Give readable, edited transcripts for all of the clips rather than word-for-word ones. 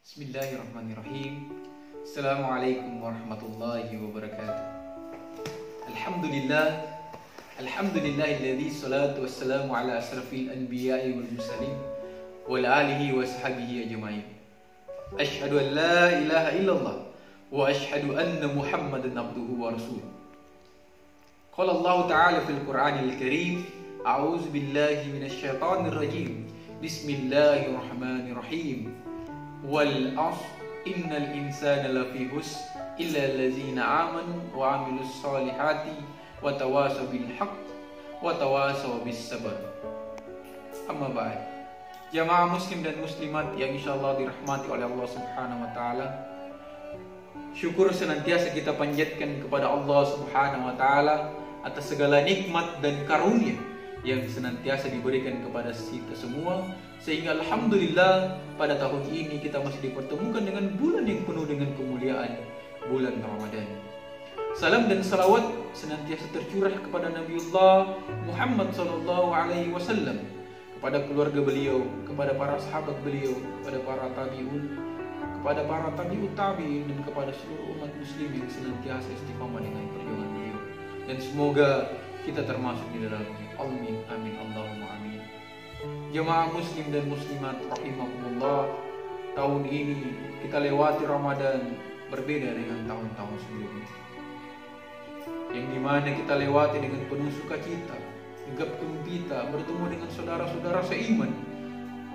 Bismillahirrahmanirrahim. Assalamualaikum warahmatullahi wabarakatuh. Alhamdulillahilladzi salatu wassalamu ala asrafil anbiya'i wal mursalin wa ala alihi wa sahbihi ajma'in. Asyhadu an la ilaha illallah wa asyhadu anna Muhammadan abduhu wa rasuluh. Qala Allah ta'ala fil Qur'anil Karim, a'udzu billahi minasy syaithanir rajim. Bismillahirrahmanirrahim. Wal 'ashr innal insana lafi khusr illa allazina amanu wa 'amilus solihati wa tawasaw bil haqq wa tawasaw bis sabr. Amma ba'd. Jamaah muslim dan muslimat yang insyaallah dirahmati oleh Allah Subhanahu wa taala. Syukur senantiasa kita panjatkan kepada Allah Subhanahu wa taala atas segala nikmat dan karunia yang senantiasa diberikan kepada kita semua, sehingga alhamdulillah pada tahun ini kita masih dipertemukan dengan bulan yang penuh dengan kemuliaan, bulan Ramadan. Salam dan salawat senantiasa tercurah kepada Nabiullah Muhammad SAW, kepada keluarga beliau, kepada para sahabat beliau, kepada para tabi'un, kepada para tabi'ut tabi'in, dan kepada seluruh umat muslim yang senantiasa istiqamah dengan perjuangan beliau. Dan semoga kita termasuk di dalamnya. Amin, amin, Allahumma amin. Jemaah muslim dan muslimat rahimakumullah, tahun ini kita lewati Ramadan berbeda dengan tahun-tahun sebelumnya, yang dimana kita lewati dengan penuh sukacita, gegap gempita, bertemu dengan saudara-saudara seiman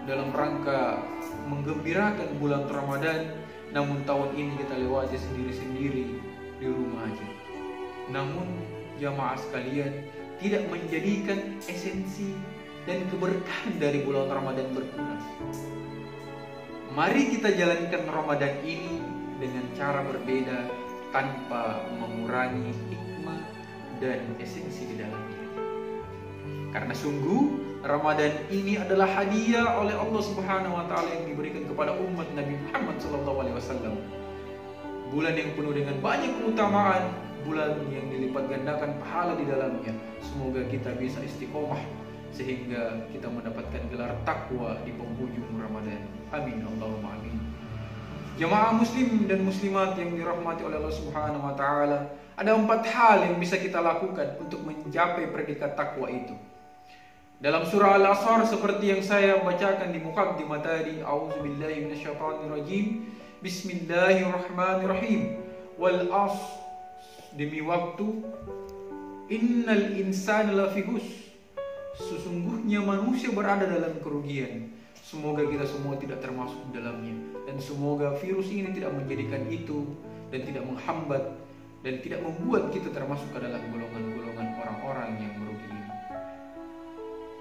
dalam rangka menggembirakan bulan Ramadan. Namun tahun ini kita lewati sendiri-sendiri di rumah aja. Namun jamaah sekalian, tidak menjadikan esensi dan keberkahan dari bulan Ramadan berkurang. Mari kita jalankan Ramadan ini dengan cara berbeda, tanpa mengurangi hikmah dan esensi di dalamnya. Karena sungguh Ramadan ini adalah hadiah oleh Allah Subhanahu wa taala yang diberikan kepada umat Nabi Muhammad SAW. Bulan yang penuh dengan banyak keutamaan, bulan yang dilipat gandakan pahala di dalamnya. Semoga kita bisa istiqomah sehingga kita mendapatkan gelar takwa di penghujung Ramadan. Amin, Allahumma amin. Jamaah muslim dan muslimat yang dirahmati oleh Allah Subhanahu wa taala, ada 4 hal yang bisa kita lakukan untuk mencapai predikat takwa itu. Dalam surah Al-Asr seperti yang saya bacakan di muqaddimah tadi, a'udzubillahi minasyaitonirrajim. Bismillahirrahmanirrahim. Wal 'ashr, demi waktu, innal insana lafi khusr, sesungguhnya manusia berada dalam kerugian. Semoga kita semua tidak termasuk dalamnya, dan semoga virus ini tidak menjadikan itu dan tidak menghambat dan tidak membuat kita termasuk ke dalam golongan-golongan orang-orang yang merugi ini.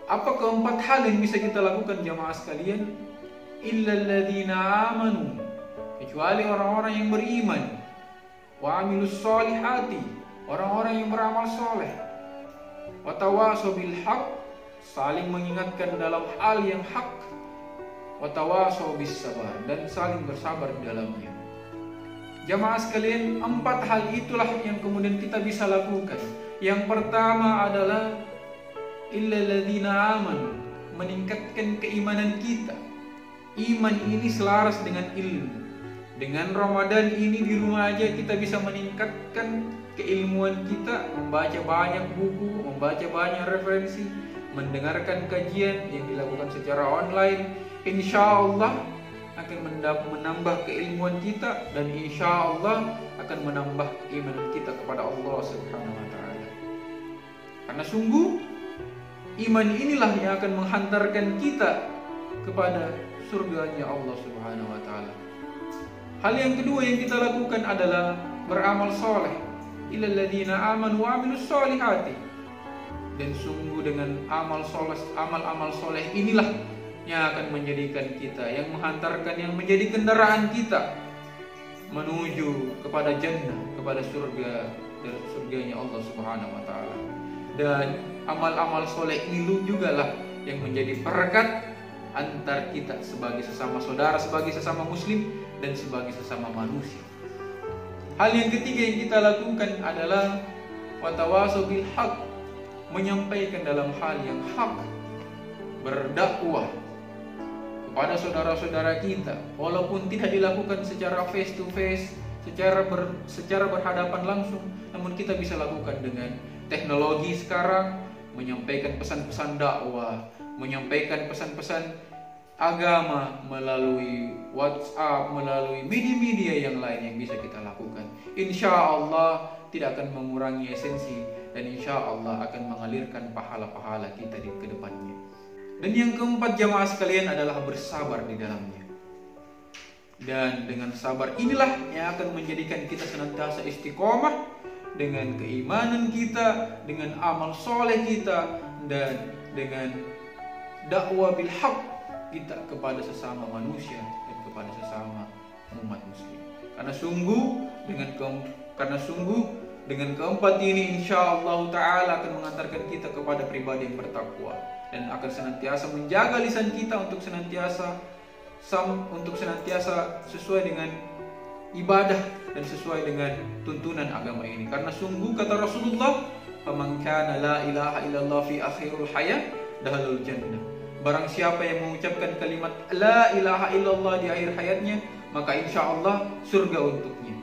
Apa keempat hal yang bisa kita lakukan jamaah sekalian? Illal ladzina amanu, kecuali orang-orang yang beriman, wa amilus solihati, orang-orang yang beramal soleh, wa tawasaw bil haq, saling mengingatkan dalam hal yang hak, wa tawasaw bis sabar, dan saling bersabar di dalamnya. Jamaah sekalian, 4 hal itulah yang kemudian kita bisa lakukan. Yang pertama adalah illal ladzina amanu, meningkatkan keimanan kita. Iman ini selaras dengan ilmu. Dengan Ramadan ini di rumah aja kita bisa meningkatkan keilmuan kita, membaca banyak buku, membaca banyak referensi, mendengarkan kajian yang dilakukan secara online. Insya Allah akan menambah keilmuan kita, dan insya Allah akan menambah keimanan kita kepada Allah Subhanahu wa taala. Karena sungguh iman inilah yang akan menghantarkan kita kepada surganya Allah Subhanahu wa taala. Hal yang kedua yang kita lakukan adalah beramal soleh. Illal ladzina amanu wa amilus solihati, dan sungguh dengan amal soleh inilah yang akan menjadikan kita, yang menghantarkan, yang menjadi kendaraan kita menuju kepada jannah, kepada surganya Allah Subhanahu wa taala. Dan amal-amal soleh ini juga lah yang menjadi perekat antar kita sebagai sesama saudara, sebagai sesama muslim, dan sebagai sesama manusia. Hal yang ketiga yang kita lakukan adalah watawasaw bil haq, menyampaikan dalam hal yang hak, berdakwah kepada saudara-saudara kita, walaupun tidak dilakukan secara face to face, secara berhadapan langsung, namun kita bisa lakukan dengan teknologi sekarang, menyampaikan pesan-pesan dakwah, menyampaikan pesan-pesan agama melalui WhatsApp, melalui media-media yang lain yang bisa kita lakukan. Insya Allah tidak akan mengurangi esensi, dan insya Allah akan mengalirkan pahala-pahala kita di kedepannya. Dan yang keempat jamaah sekalian adalah bersabar di dalamnya. Dan dengan sabar inilah yang akan menjadikan kita senantiasa istiqomah dengan keimanan kita, dengan amal soleh kita, dan dengan dakwah bil haq kita kepada sesama manusia dan kepada sesama umat muslim. Karena sungguh dengan keempat ini insya Allah Ta'ala akan mengantarkan kita kepada pribadi yang bertakwa, dan akan senantiasa menjaga lisan kita untuk senantiasa sesuai dengan ibadah dan sesuai dengan tuntunan agama ini. Karena sungguh kata Rasulullah, "Faman kana la ilaha illallah fi akhirul hayat dakhalul jannah." Barang siapa yang mengucapkan kalimat la ilaha illallah di akhir hayatnya, maka insya Allah surga untuknya.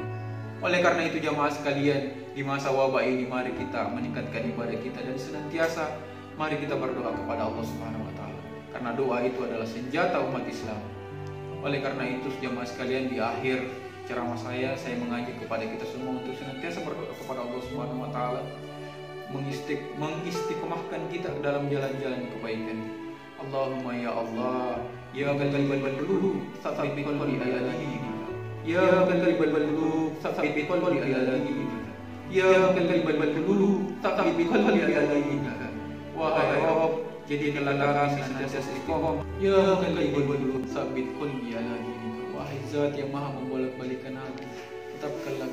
Oleh karena itu jamaah sekalian, di masa wabah ini mari kita meningkatkan ibadah kita, dan senantiasa mari kita berdoa kepada Allah Subhanahu wa taala. Karena doa itu adalah senjata umat Islam. Oleh karena itu jamaah sekalian, di akhir ceramah saya mengajak kepada kita semua untuk senantiasa berdoa kepada Allah Subhanahu wa taala, mengistiqomahkan kita dalam jalan-jalan kebaikan. Allahumma ya Allah, ya qalbal qulub tsabbit qalbi ala dinik. Ya qalbal qulub tsabbit qalbi ala dinik. Ya qalbal qulub tsabbit qalbi ala dinik. Wahai Rabb, jadikanlah kami senantiasa istiqomah. Ya qalbal qulub tsabbit qalbi ala dinik. Wahai Zat yang Maha membolak-balikan hati, tetapkanlah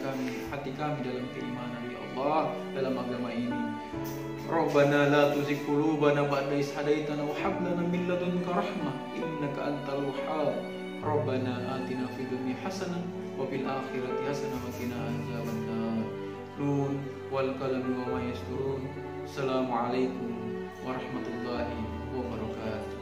hati kami dalam keimanan ya Allah, dalam agama ini. Rabbana la tuzigh qulubana ba'da idh hadaitana wa hab lana min ladunka rahmah innaka antal wahhab. Rabbana atina fid dunya hasanah wa fil akhirati hasanah wa qina adzabannar. Nun wal qalami wa ma yasturun. Assalamualaikum warahmatullahi wabarakatuh.